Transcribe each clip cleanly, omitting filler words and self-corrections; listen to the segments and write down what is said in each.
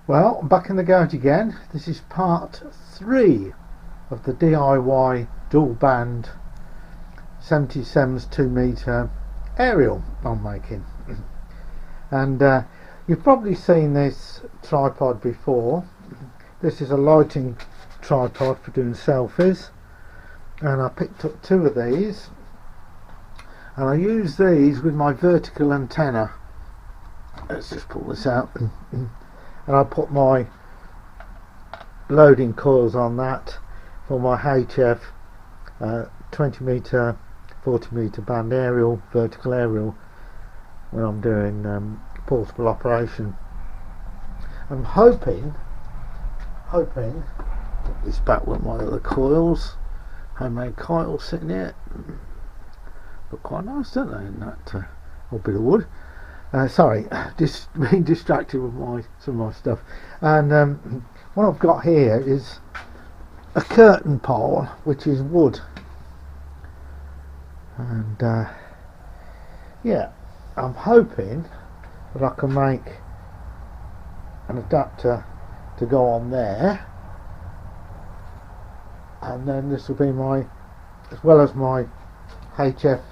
Well, I'm back in the garage again. This is part 3 of the DIY dual band 77's 2 metre aerial I'm making. And you've probably seen this tripod before. This is a lighting tripod for doing selfies, and I picked up 2 of these and I use these with my vertical antenna. Let's just pull this out and I put my loading coils on that for my HF 20 metre 40 metre band aerial, vertical aerial, when I'm doing portable operation. I'm hoping put this back with my other coils, homemade coils sitting here, look quite nice, don't they, in that old bit of wood. Sorry, just being distracted with some of my stuff. And what I've got here is a curtain pole, which is wood. And yeah, I'm hoping that I can make an adapter to go on there, and then this will be my, as well as my HF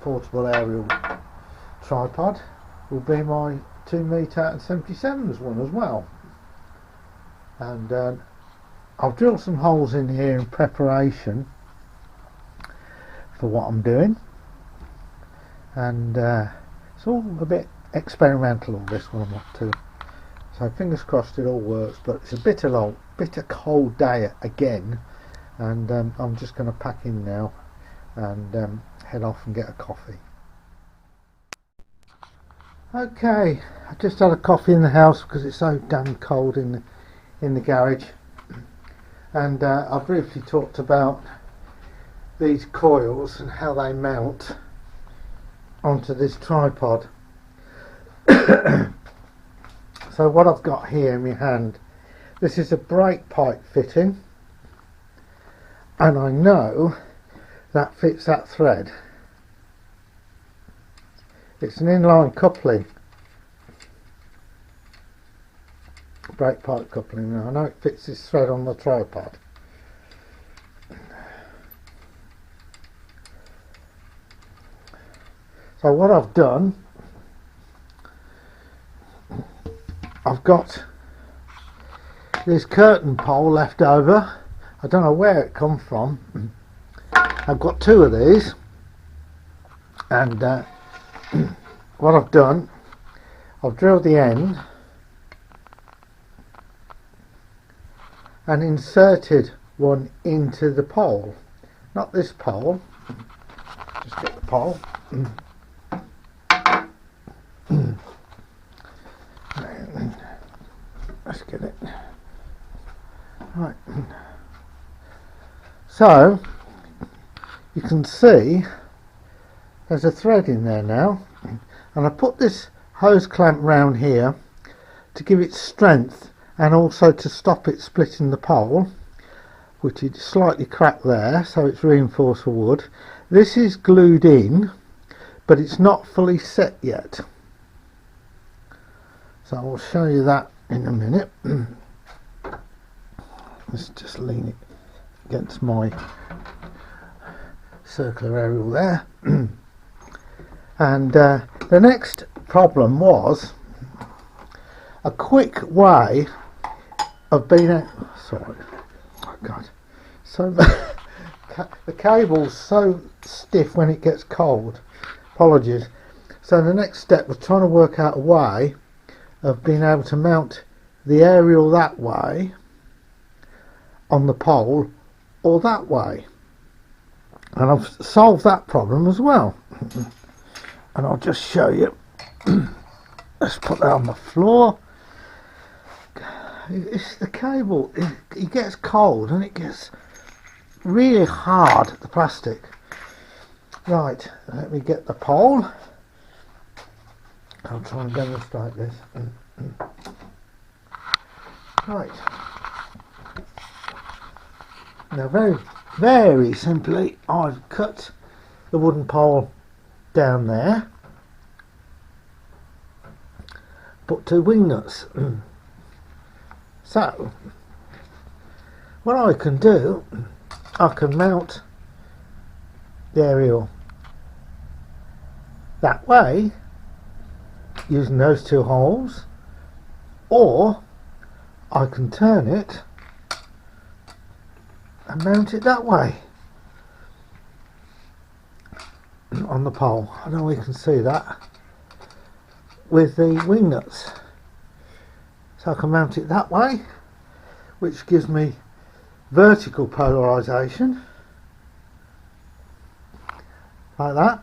portable aerial tripod, will be my 2 metre and 77's one as well. And I've drilled some holes in here in preparation for what I'm doing, and it's all a bit experimental on this one I'm up to, so fingers crossed it all works. But it's a bitter cold day again, and I'm just going to pack in now and head off and get a coffee. Okay, I just had a coffee in the house because it's so damn cold in the garage, and I briefly talked about these coils and how they mount onto this tripod. So what I've got here in my hand, this is a brake pipe fitting, and I know that fits that thread. It's an inline coupling, brake pipe coupling. Now I know it fits this thread on the tripod. So what I've done, I've got this curtain pole left over. I don't know where it come from. I've got 2 of these, and what I've done, I've drilled the end and inserted one into the pole. Not this pole, just get the pole. Let's get it right. So you can see there's a thread in there now, and I put this hose clamp round here to give it strength and also to stop it splitting the pole, which is slightly cracked there, so it's reinforced for wood. This is glued in, but it's not fully set yet, so I'll show you that in a minute. Let's just lean it against my circular aerial there. And the next problem was a quick way of being sorry, oh god, so the cable's so stiff when it gets cold, apologies. So the next step was trying to work out a way of being able to mount the aerial that way on the pole, or that way, and I've solved that problem as well. And I'll just show you. Let's put that on the floor. It's the cable, it gets cold and it gets really hard, the plastic. Right, let me get the pole. I'll try and demonstrate this. Right, now very simply, I've cut the wooden pole down there, put 2 wing nuts So what I can do, I can mount the aerial that way using those two holes, or I can turn it and mount it that way on the pole. I know we can see that with the wing nuts. So I can mount it that way, which gives me vertical polarization like that,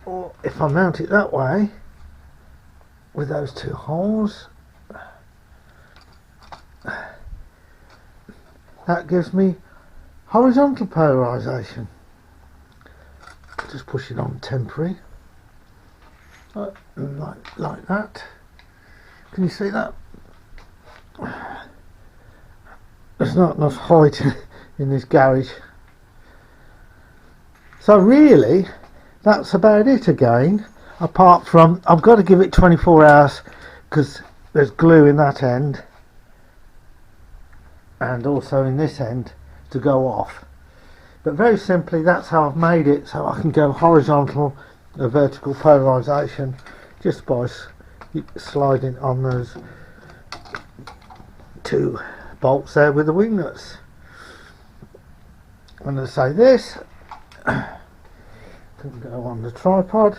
or if I mount it that way with those two holes, that gives me horizontal polarization. Just push it on temporary like that. Can you see that? There's not enough height in this garage. So really that's about it again, apart from I've got to give it 24 hours because there's glue in that end and also in this end to go off. But very simply, that's how I've made it, so I can go horizontal or vertical polarization just by sliding on those two bolts there with the wing nuts. I'm going to say this can go on the tripod.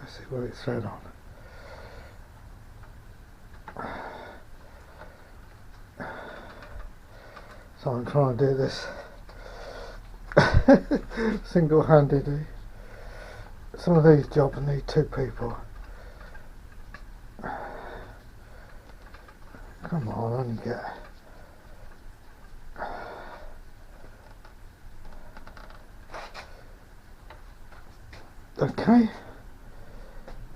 Let's see what it's thread on. So I'm trying to do this single-handedly. Some of these jobs need two people. Come on, only get. Okay,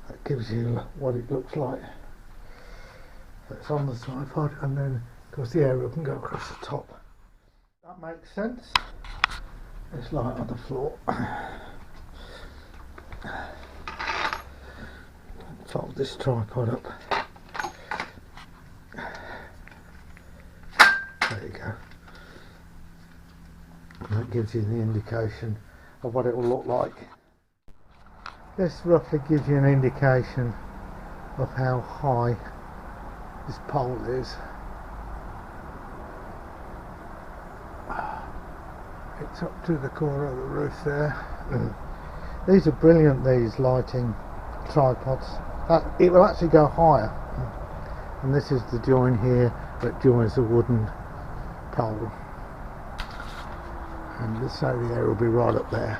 that gives you what it looks like. So it's on the tripod, and then of course the aerial can go across the top. That makes sense. It's light on the floor. Fold this tripod up. There you go. And that gives you the indication of what it will look like. This roughly gives you an indication of how high this pole is. It's up to the corner of the roof there. These are brilliant, these lighting tripods. It will actually go higher. And this is the join here that joins the wooden pole. And so the air will be right up there.